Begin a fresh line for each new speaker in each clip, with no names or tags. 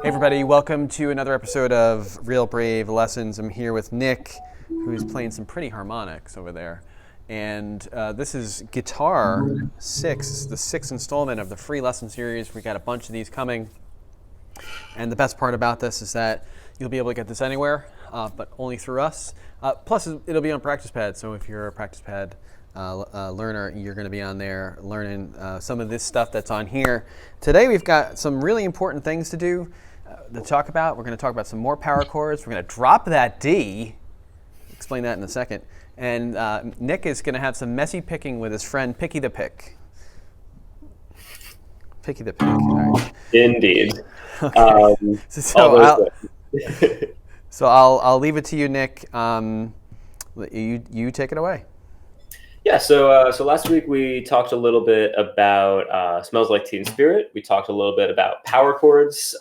Hey everybody, welcome to another episode of Real Brave Lessons. I'm here with Nick, who's playing some pretty harmonics over there. And this is Guitar 6. This is the sixth installment of the free lesson series. We got a bunch of these coming. And the best part about this is that you'll be able to get this anywhere, but only through us. Plus, it'll be on Practice Pad, so if you're a Practice Pad learner, you're going to be on there learning some of this stuff that's on here. Today we've got some really important things to do, to talk about. We're going to talk about some more power chords. We're going to drop that D. Explain that in a second. And Nick is going to have some messy picking with his friend Picky the Pick. Picky the Pick. All right.
Indeed.
Okay. So I'll leave it to you, Nick. You take it away.
Yeah, so last week we talked a little bit about Smells Like Teen Spirit. We talked a little bit about power chords,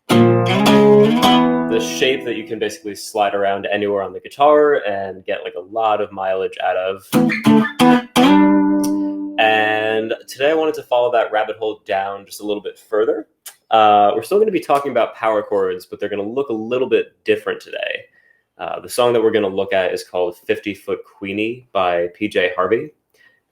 the shape that you can basically slide around anywhere on the guitar and get like a lot of mileage out of. And today I wanted to follow that rabbit hole down just a little bit further. We're still going to be talking about power chords, but they're going to look a little bit different today. The song that we're going to look at is called 50-Foot Queenie by PJ Harvey.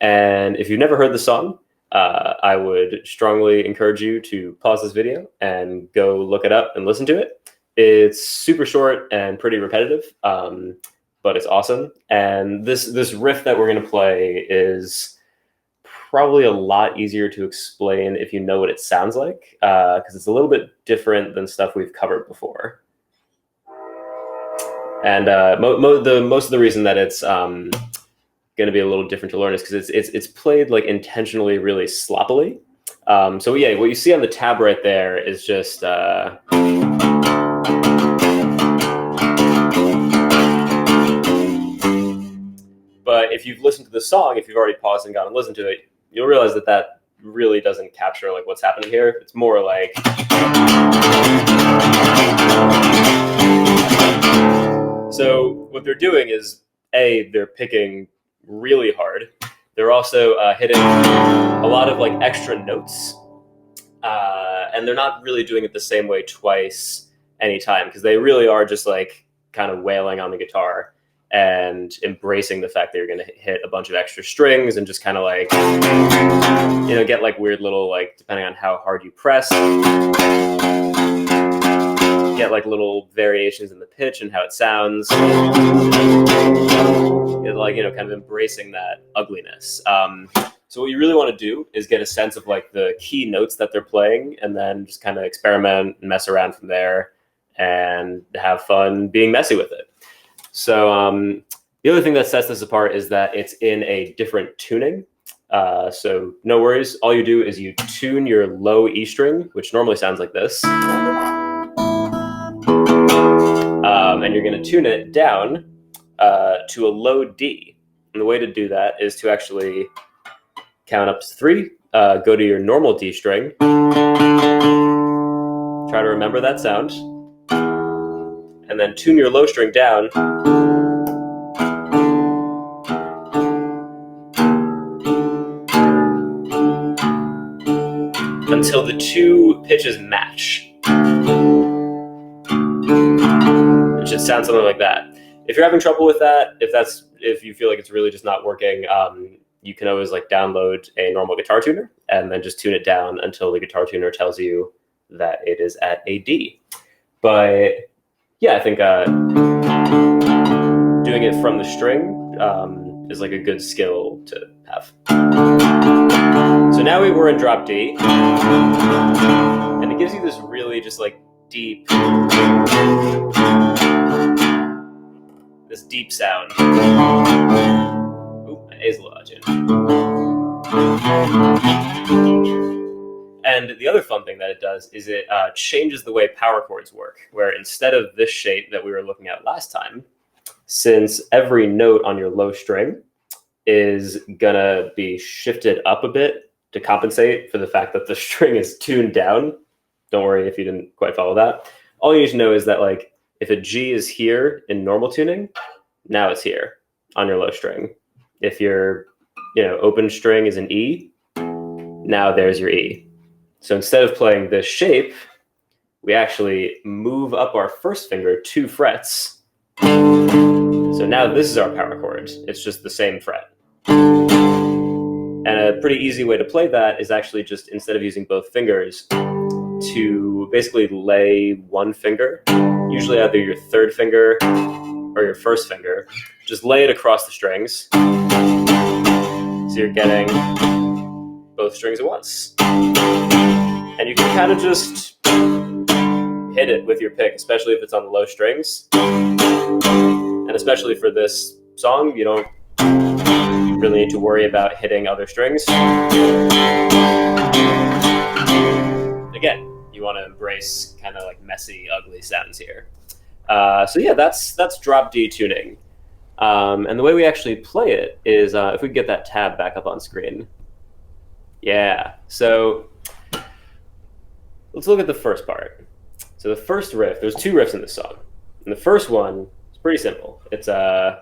And if you've never heard the song, I would strongly encourage you to pause this video and go look it up and listen to it. It's super short and pretty repetitive, but it's awesome. And this riff that we're going to play is probably a lot easier to explain if you know what it sounds like, because it's a little bit different than stuff we've covered before. And most of the reason that it's going to be a little different to learn is because it's played like intentionally really sloppily. So yeah, what you see on the tab right there is just but if you've listened to the song, if you've already paused and gone and listened to it, you'll realize that really doesn't capture like what's happening here. It's more like. So what they're doing is, they're picking really hard. They're also hitting a lot of like extra notes. And they're not really doing it the same way twice anytime, because they really are just like kind of wailing on the guitar and embracing the fact that you're going to hit a bunch of extra strings and just kind of like, get like weird little, like, depending on how hard you press, get like little variations in the pitch and how it sounds. Like, kind of embracing that ugliness. So what you really want to do is get a sense of like the key notes that they're playing, and then just kind of experiment and mess around from there and have fun being messy with it. So the other thing that sets this apart is that it's in a different tuning. So no worries. All you do is you tune your low E string, which normally sounds like this. And you're going to tune it down to a low D. And the way to do that is to actually count up to 3, go to your normal D string, try to remember that sound, and then tune your low string down until the 2 pitches match. It should sound something like that. If you're having trouble with that, if you feel like it's really just not working, you can always like download a normal guitar tuner and then just tune it down until the guitar tuner tells you that it is at a D. But yeah, I think doing it from the string is like a good skill to have. So now we're in drop D, and it gives you this really just like deep sound. Ooh, my A's a little out of tune. And the other fun thing that it does is it changes the way power chords work, where instead of this shape that we were looking at last time, since every note on your low string is gonna be shifted up a bit to compensate for the fact that the string is tuned down. Don't worry if you didn't quite follow that. All you need to know is that like if a G is here in normal tuning, now it's here on your low string. If your open string is an E, now there's your E. So instead of playing this shape, we actually move up our first finger 2 frets. So now this is our power chord. It's just the same fret. And a pretty easy way to play that is actually just, instead of using both fingers, to basically lay one finger, usually either your third finger or your first finger, just lay it across the strings. So you're getting both strings at once. And you can kind of just hit it with your pick, especially if it's on the low strings. And especially for this song, you don't really need to worry about hitting other strings. Again, you want to embrace kind of like messy, ugly sounds here. So yeah, that's drop D tuning. And the way we actually play it is, if we get that tab back up on screen. Yeah, so let's look at the first part. So the first riff, there's 2 riffs in this song. And the first one is pretty simple. It's and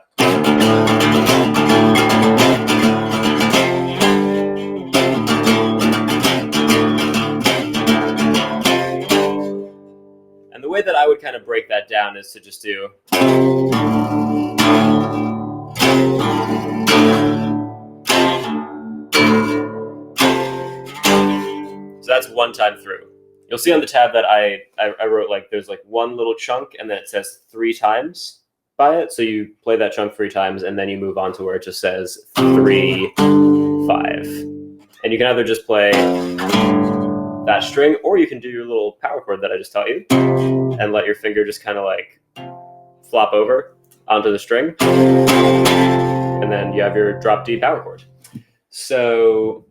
the way that I would kind of break that down is to just do. So that's one time through. You'll see on the tab that I wrote, like, there's like one little chunk and then it says 3 times by it. So you play that chunk 3 times and then you move on to where it just says 3, 5. And you can either just play that string, or you can do your little power chord that I just taught you and let your finger just kind of like flop over onto the string. And then you have your drop D power chord. So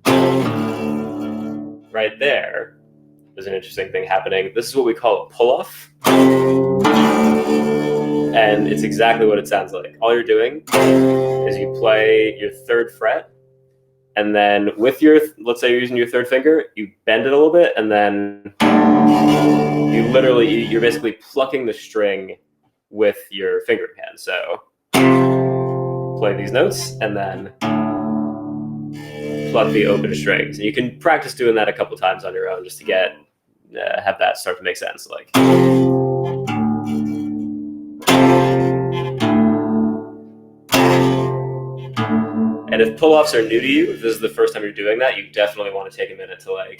right there, there's an interesting thing happening. This is what we call a pull-off. And it's exactly what it sounds like. All you're doing is you play your 3rd fret, and then with your, let's say you're using your 3rd finger, you bend it a little bit, and then you're basically plucking the string with your fingering hand. So play these notes, and then pluck the open strings. And you can practice doing that a couple times on your own just to get have that start to make sense. Like, and if pull-offs are new to you, if this is the first time you're doing that, you definitely want to take a minute to like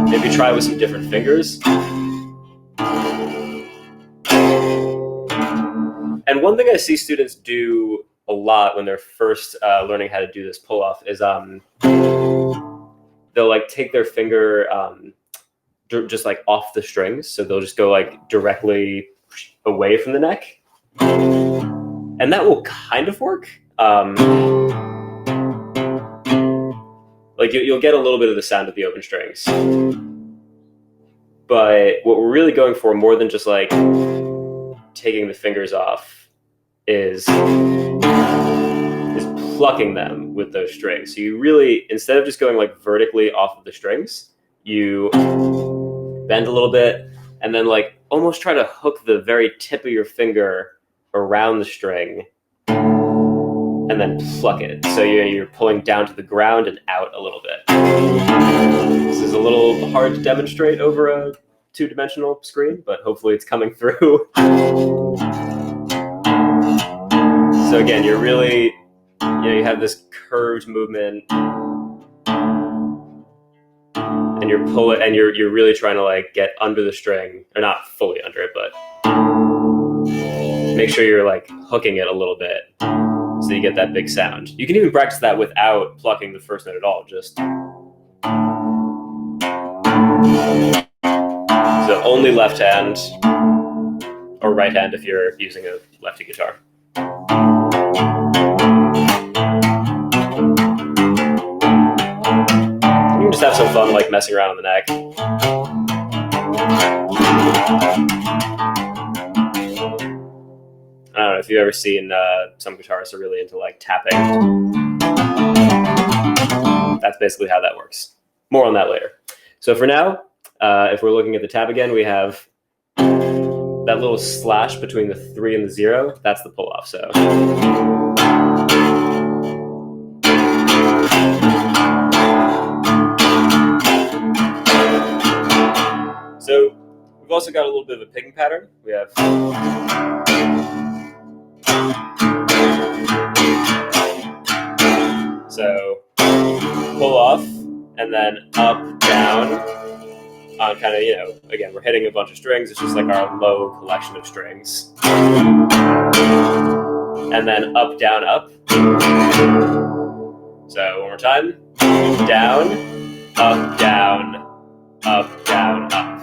maybe try with some different fingers. And one thing I see students do a lot when they're first learning how to do this pull-off is they'll like take their finger just like off the strings. So they'll just go like directly away from the neck. And that will kind of work. Like you'll get a little bit of the sound of the open strings. But what we're really going for, more than just like taking the fingers off, is plucking them with those strings. So you really, instead of just going like vertically off of the strings, you bend a little bit and then like almost try to hook the very tip of your finger around the string and then pluck it. So you're pulling down to the ground and out a little bit. This is a little hard to demonstrate over a 2-dimensional screen, but hopefully it's coming through. So again, you're really, you have this curved movement, and you're pulling, and you're really trying to like get under the string, or not fully under it, but make sure you're like hooking it a little bit so you get that big sound. You can even practice that without plucking the first note at all. Just so only left hand or right hand if you're using a lefty guitar. You can just have some fun like messing around on the neck. I don't know if you've ever seen some guitarists are really into like tapping. That's basically how that works. More on that later. So for now, if we're looking at the tab again, we have that little slash between the 3 and the 0. That's the pull off. So also got a little bit of a picking pattern. We have so pull off and then up, down on kind of, you know, again, we're hitting a bunch of strings. It's just like our low collection of strings. And then up, down, up. So one more time. Down, up, down, up, down, up.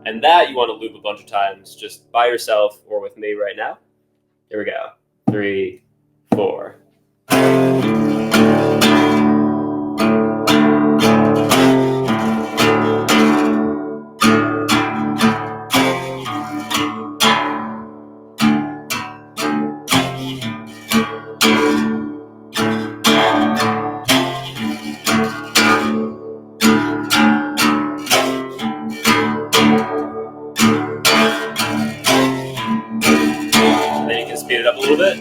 And that you want to loop a bunch of times just by yourself or with me right now. Here we go. 3, 4. Speed it up a little bit.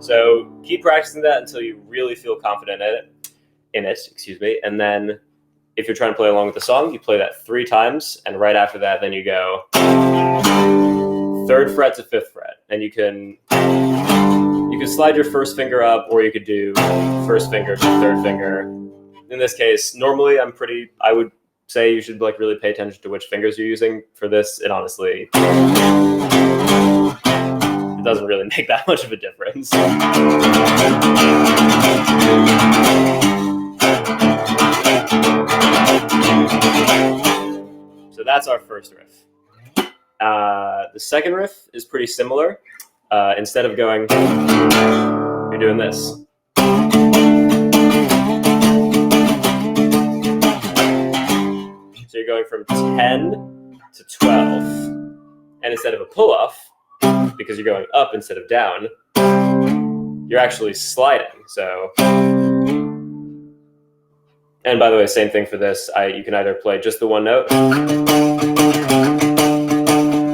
So keep practicing that until you really feel confident in it, and then if you're trying to play along with the song, you play that 3 times, and right after that, then you go 3rd fret to 5th fret, and you can slide your 1st finger up, or you could do 1st finger to 3rd finger. In this case, normally I would say you should like really pay attention to which fingers you're using for this. It honestly, it doesn't really make that much of a difference. So that's our first riff. The second riff is pretty similar. Instead of going, you're doing this. So you're going from 10 to 12. And instead of a pull-off, because you're going up instead of down, you're actually sliding. So, and by the way, same thing for this. You can either play just the one note,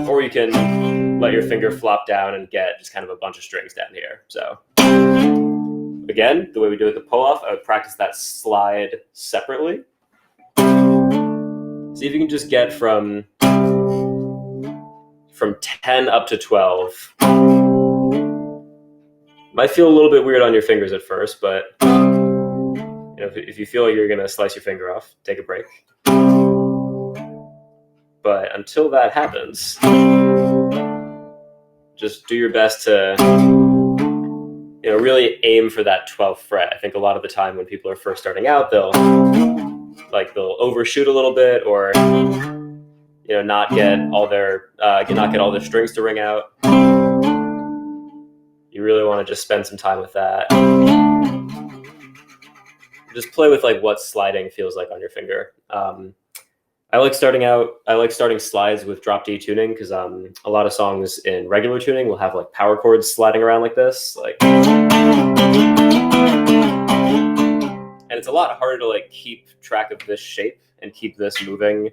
or you can let your finger flop down and get just kind of a bunch of strings down here. So again, the way we do it with the pull-off, I would practice that slide separately. See if you can just get from 10 up to 12. Might feel a little bit weird on your fingers at first, but you know, if you feel like you're gonna slice your finger off, take a break. But until that happens, just do your best to, you know, really aim for that 12th fret. I think a lot of the time when people are first starting out, they'll overshoot a little bit, or you know, not get all their strings to ring out. You really want to just spend some time with that. Just play with like what sliding feels like on your finger. I like starting slides with drop D tuning because a lot of songs in regular tuning will have like power chords sliding around like this, and it's a lot harder to like keep track of this shape and keep this moving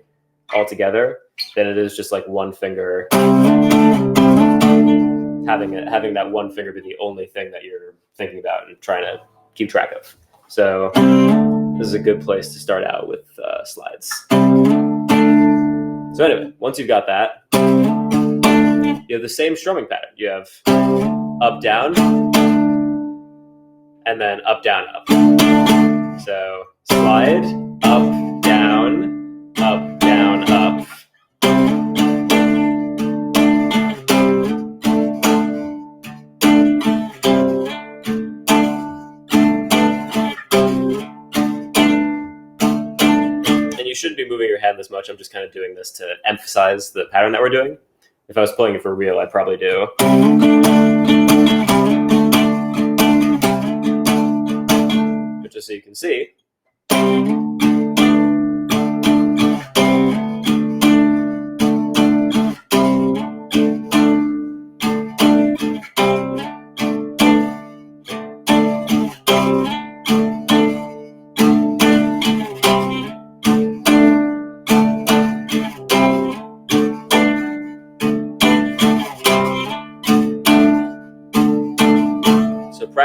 all together than it is just like one finger, having that one finger be the only thing that you're thinking about and trying to keep track of. So this is a good place to start out with slides. So anyway, once you've got that, you have the same strumming pattern. You have up, down, and then up, down, up. So slide, up, down, up, down, up. You shouldn't be moving your hand this much. I'm just kind of doing this to emphasize the pattern that we're doing. If I was playing it for real, I'd probably do. But just so you can see.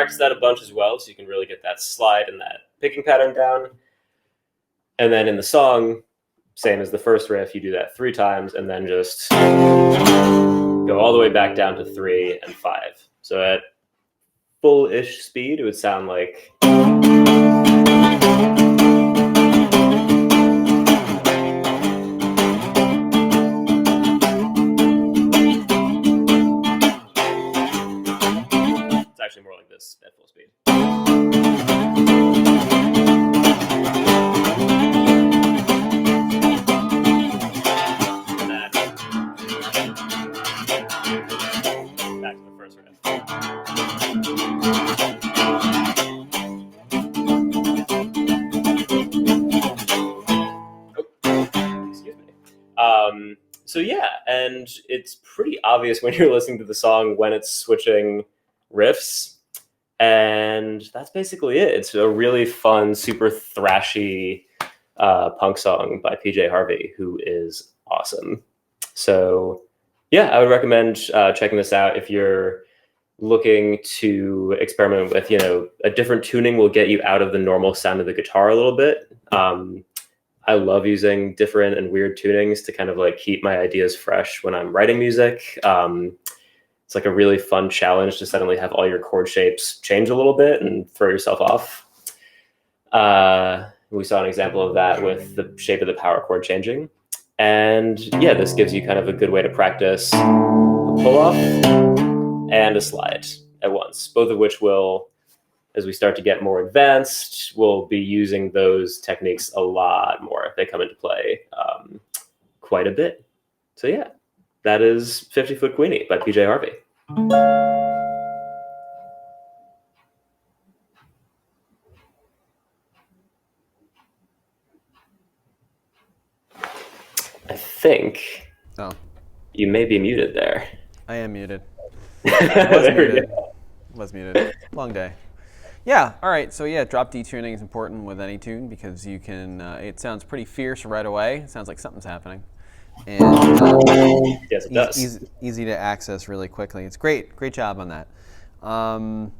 practice that a bunch as well, so you can really get that slide and that picking pattern down. And then in the song, same as the first riff, you do that 3 times and then just go all the way back down to 3 and 5. So at full-ish speed, it would sound like... It's actually more like this at full speed. Back to the first riff. Excuse me. So yeah, and it's pretty obvious when you're listening to the song when it's switching riffs, and that's basically it. It's a really fun, super thrashy punk song by PJ Harvey, who is awesome. So yeah, I would recommend checking this out if you're looking to experiment with, a different tuning will get you out of the normal sound of the guitar a little bit. I love using different and weird tunings to kind of like keep my ideas fresh when I'm writing music. It's like a really fun challenge to suddenly have all your chord shapes change a little bit and throw yourself off. We saw an example of that with the shape of the power chord changing. And yeah, this gives you kind of a good way to practice a pull-off and a slide at once, both of which will, as we start to get more advanced, we'll be using those techniques a lot more. They come into play quite a bit. So yeah, that is 50 Foot Queenie by PJ Harvey. I think you may be muted there.
I am muted.
There
Was muted. Long day. Yeah, all right. So yeah, drop D tuning is important with any tune because you can, it sounds pretty fierce right away. It sounds like something's happening. And
yes, it does.
Easy to access really quickly. It's great. Great job on that.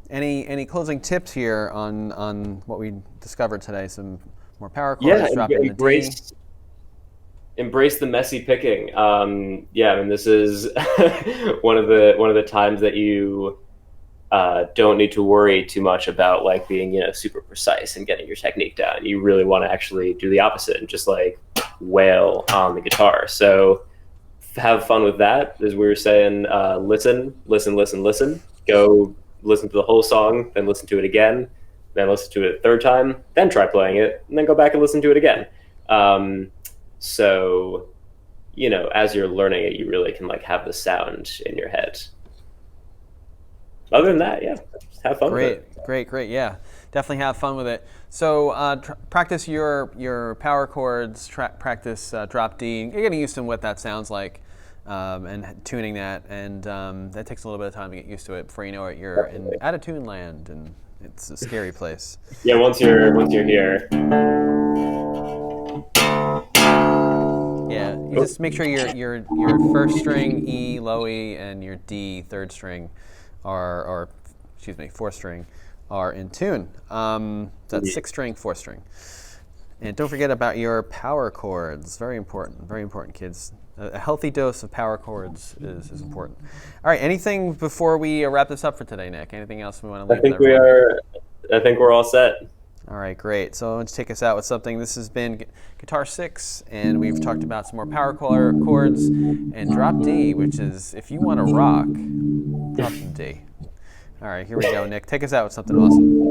Any closing tips here on what we discovered today? Some more power chords, drop in the D.
Embrace the messy picking. This is one of the times that you don't need to worry too much about like being super precise and getting your technique down. You really want to actually do the opposite and just like wail on the guitar. So have fun with that. As we were saying, listen. Go listen to the whole song, then listen to it again, then listen to it a third time, then try playing it, and then go back and listen to it again. So, as you're learning it, you really can like have the sound in your head. Other than that, yeah, have fun with it.
Great. Yeah, definitely have fun with it. So practice your power chords, practice drop D. You're getting used to what that sounds like and tuning that. And that takes a little bit of time to get used to it. Before you know it, you're in out of tune land, and it's a scary place.
Yeah, once you're here.
Yeah, you just make sure your first string E, low E, and your D, third string, fourth string, are in tune. That's 6th string, 4th string. And don't forget about your power chords. Very important, kids. A healthy dose of power chords is important. All right, anything before we wrap this up for today, Nick? Anything else we want to leave?
I think we're all set.
All right, great. So let's take us out with something. This has been Guitar 6, and we've talked about some more power chords and drop D, which is, if you want to rock, drop some D. All right, here we go, Nick. Take us out with something awesome.